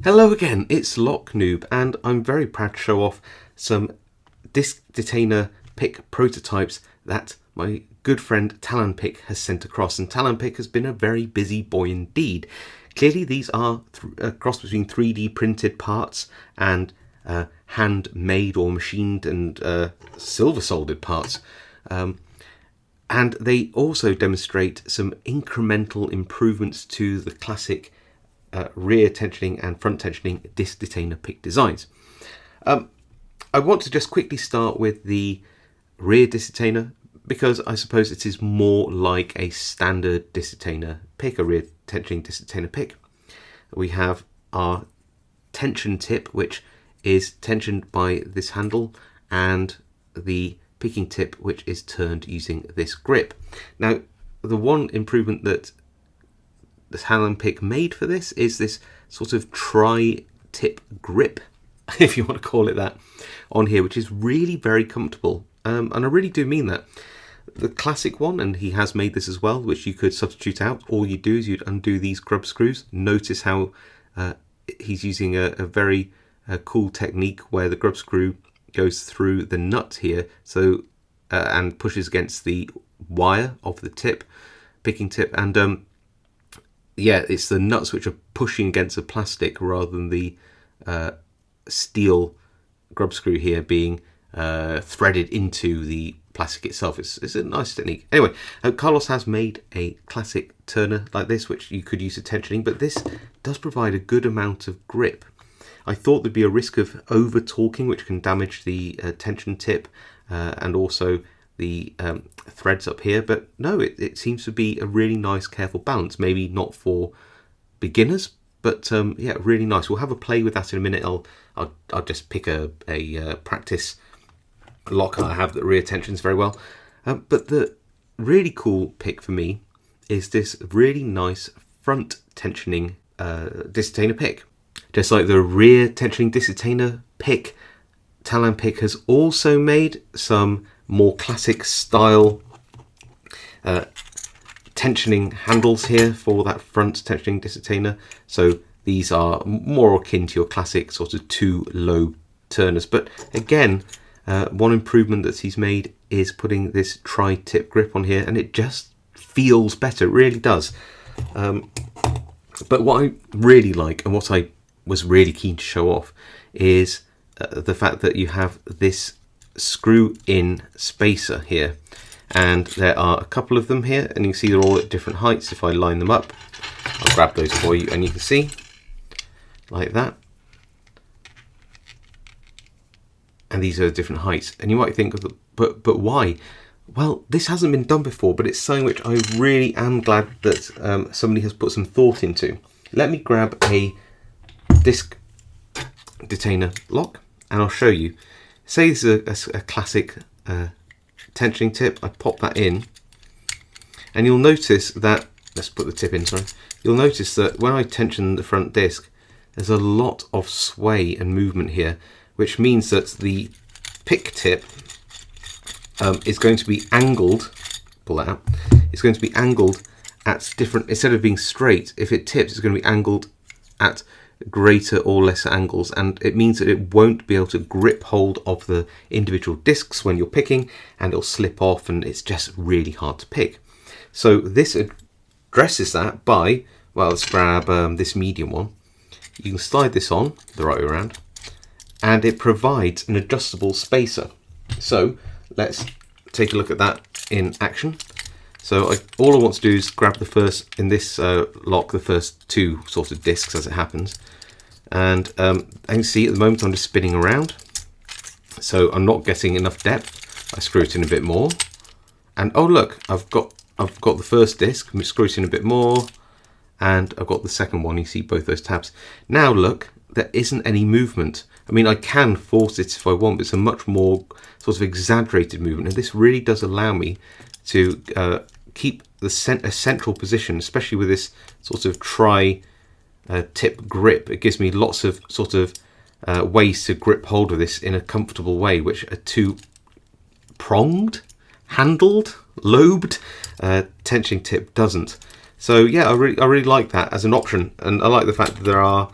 Hello again, it's Noob, and I'm very proud to show off some disc detainer pick prototypes that my good friend Tallan has sent across. And Tallan has been a very busy boy indeed. Clearly these are a cross between 3D printed parts and handmade or machined and silver soldered parts. And they also demonstrate some incremental improvements to the classic rear tensioning and front tensioning disc detainer pick designs. I want to just quickly start with the rear disc detainer because I suppose it is more like a standard disc detainer pick, a rear tensioning disc detainer pick. We have our tension tip, which is tensioned by this handle, and the picking tip, which is turned using this grip. Now, the one improvement that the Tallan made for this is this sort of tri-tip grip, if you want to call it that, on here, which is really very comfortable. And I really do mean that. The classic one, and he has made this as well, which you could substitute out. All you do is you'd undo these grub screws. Notice how he's using a very cool technique where the grub screw goes through the nut here, so and pushes against the wire of the tip, picking tip, and yeah, it's the nuts which are pushing against the plastic rather than the steel grub screw here being threaded into the plastic itself. It's a nice technique. Anyway, Carlos has made a classic turner like this, which you could use for tensioning, but this does provide a good amount of grip. I thought there'd be a risk of over torquing, which can damage the tension tip and also the threads up here, but no, it seems to be a really nice, careful balance. Maybe not for beginners, but yeah, really nice. We'll have a play with that in a minute. I'll just pick a practice lock I have that rear tensions very well. But the really cool pick for me is this really nice front tensioning disc detainer pick. Just like the rear tensioning disc detainer pick, Tallan has also made some more classic style tensioning handles here for that front tensioning disc detainer. So these are more akin to your classic sort of two lobe turners. But again, one improvement that he's made is putting this tri-tip grip on here, and it just feels better. It really does. But what I really like, and what I was really keen to show off, is the fact that you have this screw in spacer here, and there are a couple of them here, and you can see they're all at different heights. If I line them up, I'll grab those for you, and you can see like that, and these are different heights. And you might think, but why? Well, this hasn't been done before, but it's something which I really am glad that somebody has put some thought into. Let me grab a disc detainer lock and I'll show you. Say this is a classic tensioning tip. I pop that in, and you'll notice that, let's put the tip in, sorry. You'll notice that when I tension the front disc, there's a lot of sway and movement here, which means that the pick tip is going to be angled, pull that out, it's going to be angled at different, instead of being straight, if it tips, it's going to be angled at greater or lesser angles, and it means that it won't be able to grip hold of the individual discs when you're picking, and it'll slip off, and it's just really hard to pick. So this addresses that by, well, let's grab this medium one. You can slide this on the right way around, and it provides an adjustable spacer. So let's take a look at that in action. So all I want to do is grab the first, in this lock, the first two sort of discs as it happens. And as you can see, at the moment I'm just spinning around. So I'm not getting enough depth. I screw it in a bit more. And oh look, I've got the first disc, I'm screw it in a bit more. And I've got the second one, you see both those tabs. Now look, there isn't any movement. I mean, I can force it if I want, but it's a much more sort of exaggerated movement. And this really does allow me to keep a central position, especially with this sort of tri-tip grip. It gives me lots of sort of ways to grip hold of this in a comfortable way, which a two-pronged, handled, lobed tensioning tip doesn't. So yeah, I really like that as an option, and I like the fact that there are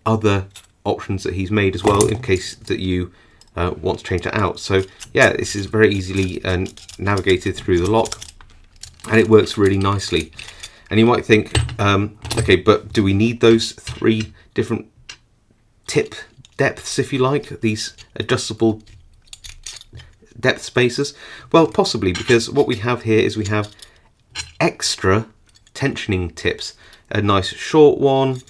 other options that he's made as well, in case that you want to change that out. So yeah, this is very easily navigated through the lock, and it works really nicely. And you might think, okay, but do we need those 3 different tip depths, if you like, these adjustable depth spacers? Well, possibly, because what we have here is we have extra tensioning tips. A nice short one,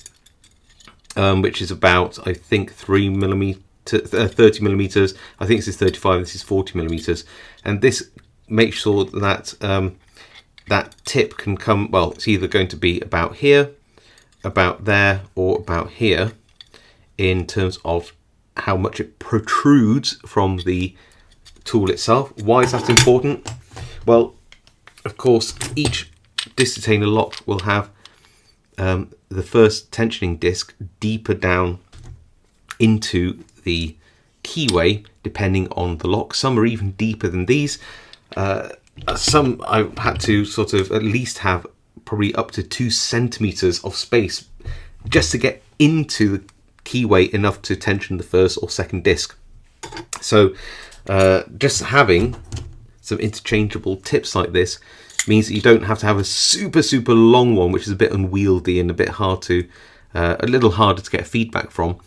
which is about, I think, 30 millimeters. I think this is 35, this is 40 millimeters. And this makes sure that that tip can come, well, it's either going to be about here, about there, or about here, in terms of how much it protrudes from the tool itself. Why is that important? Well, of course, each disc detainer lock will have the first tensioning disc deeper down into the keyway, depending on the lock. Some are even deeper than these. Some I've had to sort of at least have probably up to 2 centimeters of space just to get into the keyway enough to tension the first or second disc. So just having some interchangeable tips like this means that you don't have to have a super long one, which is a bit unwieldy and a bit hard to, a little harder to get feedback from.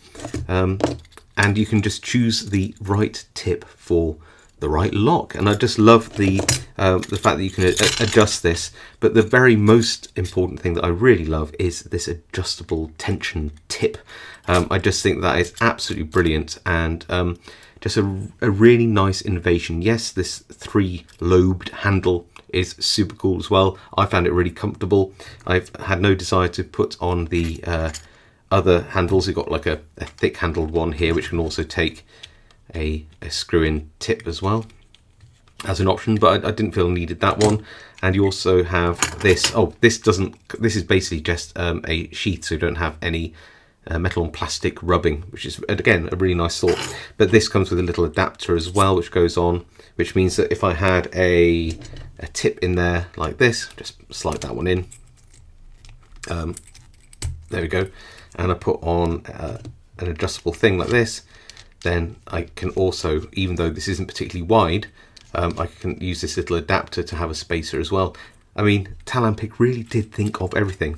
And you can just choose the right tip for the right lock. And I just love the fact that you can adjust this. But the very most important thing that I really love is this adjustable tension tip. I just think that is absolutely brilliant, and just a really nice innovation. Yes, this 3-lobed handle is super cool as well. I found it really comfortable. I've had no desire to put on the other handles. You've got like a thick handled one here, which can also take a screw-in tip as well as an option, but I didn't feel needed that one. And you also have this. Oh, this is basically just a sheath, so you don't have any metal on plastic rubbing, which is again a really nice thought. But this comes with a little adapter as well, which goes on, which means that if I had a tip in there like this, just slide that one in. There we go. And I put on an adjustable thing like this, then I can also, even though this isn't particularly wide, I can use this little adapter to have a spacer as well. I mean, Tallan Pick really did think of everything.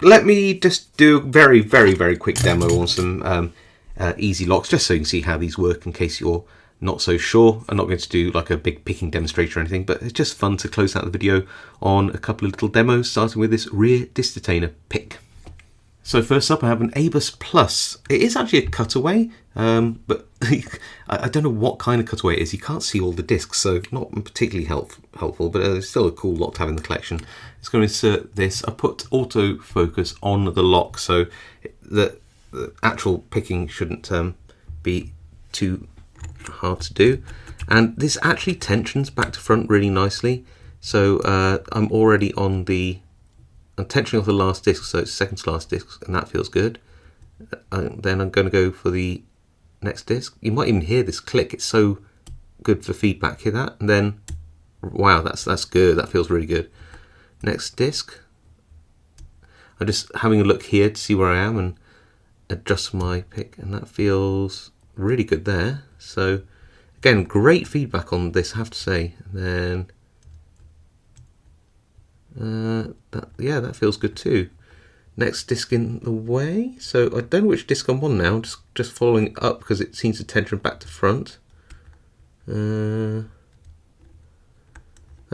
Let me just do a very quick demo on some easy locks, just so you can see how these work in case you're not so sure. I'm not going to do like a big picking demonstration or anything, but it's just fun to close out the video on a couple of little demos, starting with this rear disc detainer pick. So first up, I have an Abus Plus. It is actually a cutaway, but I don't know what kind of cutaway it is. You can't see all the discs, so not particularly helpful, but it's still a cool lock to have in the collection. It's going to insert this. I put autofocus on the lock, so the actual picking shouldn't be too hard to do. And this actually tensions back to front really nicely. So I'm already on I'm tensioning off the last disc, so it's second to last disc, and that feels good. Then I'm going to go for the next disc. You might even hear this click. It's so good for feedback. Hear that? And then, wow, that's good. That feels really good. Next disc. I'm just having a look here to see where I am and adjust my pick, and that feels really good there. So again, great feedback on this, I have to say. And then that feels good too. Next disc in the way. So I don't know which disc I'm on now. Just following it up because it seems to tension back to front. That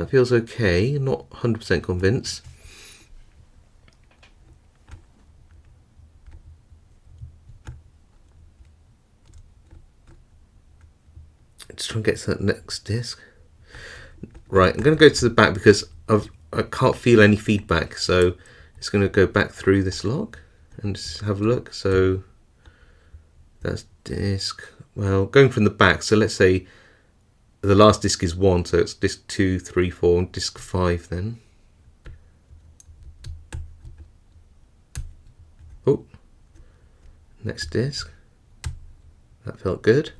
feels okay. Not 100% convinced. Just try and get to that next disc. Right, I'm going to go to the back because I can't feel any feedback, so it's going to go back through this lock and just have a look. So that's disc, well, going from the back, so let's say the last disc is 1, so it's disc 2, 3, 4, and disc 5 then. Oh, next disc. That felt good.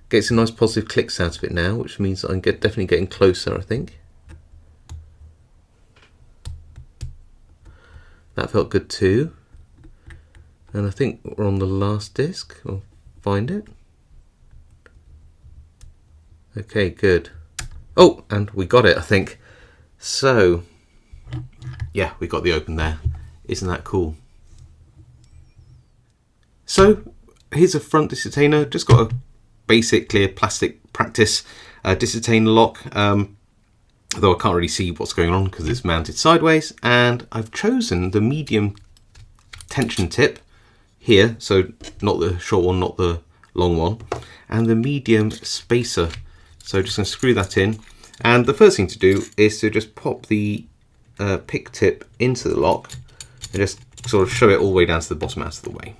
Gets some nice positive clicks out of it now, which means I'm definitely getting closer, I think. That felt good too. And I think we're on the last disc. I'll find it. Okay, good. Oh, and we got it, I think. So, yeah, we got the open there. Isn't that cool? So, here's a front disc detainer. Just got a basic clear plastic practice disc detainer lock. Though I can't really see what's going on because it's mounted sideways. And I've chosen the medium tension tip here. So, not the short one, not the long one. And the medium spacer. So, just going to screw that in. And the first thing to do is to just pop the pick tip into the lock and just sort of shove it all the way down to the bottom out of the way.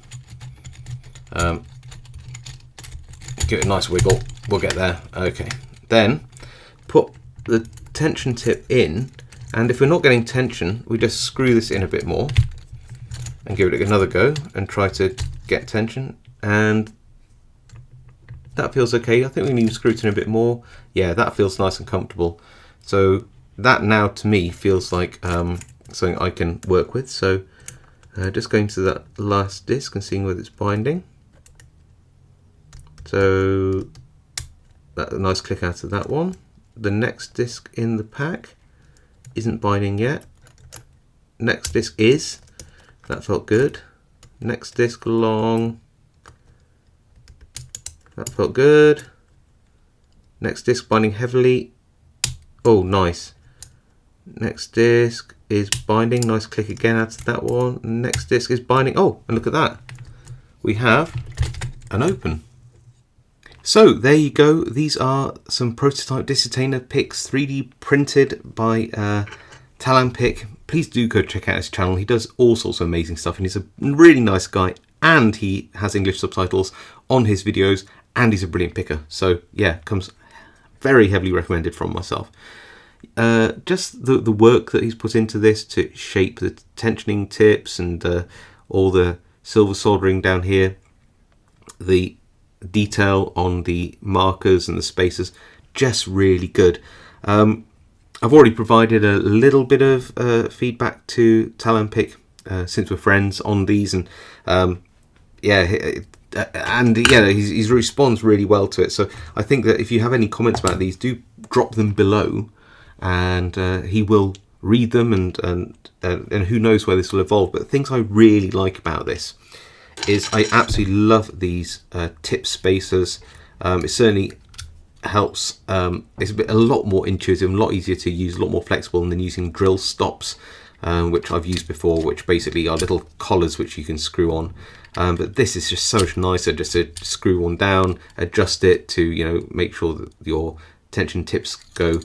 Give it a nice wiggle. We'll get there. Okay. Then put the tension tip in, and if we're not getting tension, we just screw this in a bit more and give it another go and try to get tension. And that feels okay. I think we need to screw it in a bit more. Yeah, that feels nice and comfortable. So that now to me feels like something I can work with. So just going to that last disc and seeing whether it's binding. So that a nice click out of that one. The next disc in the pack isn't binding yet. Next disc is. That felt good. Next disc along. That felt good. Next disc binding heavily. Oh, nice. Next disc is binding. Nice click again out of that one. Next disc is binding. Oh, and look at that. We have an open. So there you go. These are some prototype disc detainer picks, 3D printed by Tallan Pick. Please do go check out his channel. He does all sorts of amazing stuff, and he's a really nice guy. And he has English subtitles on his videos, and he's a brilliant picker. So yeah, comes very heavily recommended from myself. Just the work that he's put into this to shape the tensioning tips and all the silver soldering down here, the detail on the markers and the spacers, just really good. I've already provided a little bit of feedback to Tallan Pick since we're friends on these, and he responds really well to it. So I think that if you have any comments about these, do drop them below, and he will read them, and who knows where this will evolve. But the things I really like about this is I absolutely love these tip spacers. It certainly helps. It's a lot more intuitive, a lot easier to use, a lot more flexible than using drill stops, which I've used before, which basically are little collars which you can screw on. But this is just so much nicer, just to screw one down, adjust it to make sure that your tension tips go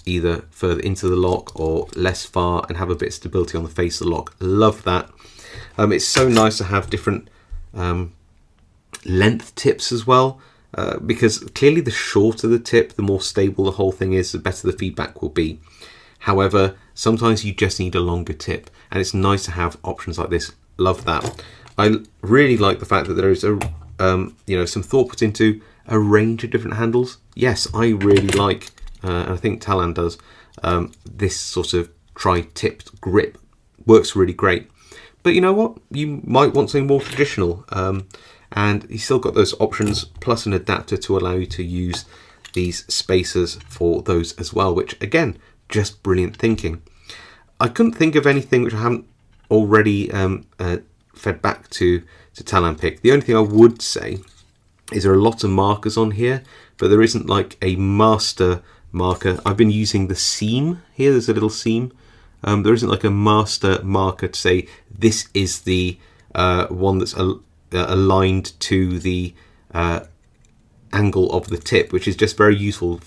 either further into the lock or less far, and have a bit of stability on the face of the lock. Love that. It's so nice to have different length tips as well, because clearly the shorter the tip, the more stable the whole thing is, the better the feedback will be. However, sometimes you just need a longer tip, and it's nice to have options like this. Love that. I really like the fact that there is some thought put into a range of different handles. Yes, I really like, and I think Tallan does, this sort of tri-tipped grip. Works really great. But you know what? You might want something more traditional, and he's still got those options, plus an adapter to allow you to use these spacers for those as well, which again, just brilliant thinking. I couldn't think of anything which I haven't already fed back to Tallan Pick. The only thing I would say is there are lots of markers on here, but there isn't like a master marker. I've been using the seam here. There's a little seam. There isn't like a master marker to say this is the one that's aligned to the angle of the tip, which is just very useful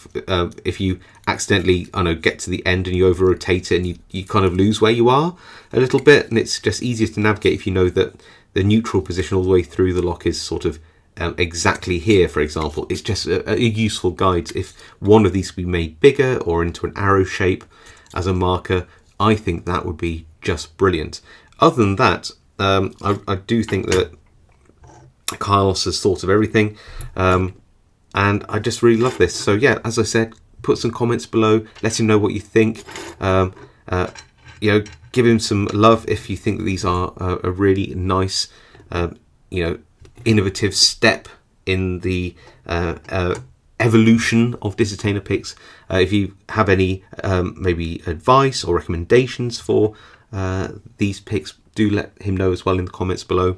if you accidentally, get to the end and you over rotate it and you kind of lose where you are a little bit, and it's just easier to navigate if you know that the neutral position all the way through the lock is sort of exactly here, for example. It's just a useful guide. If one of these could be made bigger or into an arrow shape as a marker, I think that would be just brilliant. Other than that, I do think that Carlos has thought of everything, and I just really love this. So yeah, as I said, put some comments below, let him know what you think. Give him some love if you think that these are a really nice innovative step in the evolution of Detainer picks. If you have any maybe advice or recommendations for these picks, do let him know as well in the comments below.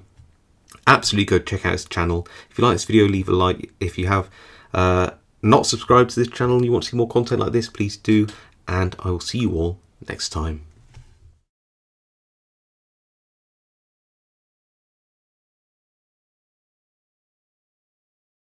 Absolutely go check out his channel. If you like this video, leave a like. If you have not subscribed to this channel and you want to see more content like this, please do, and I will see you all next time.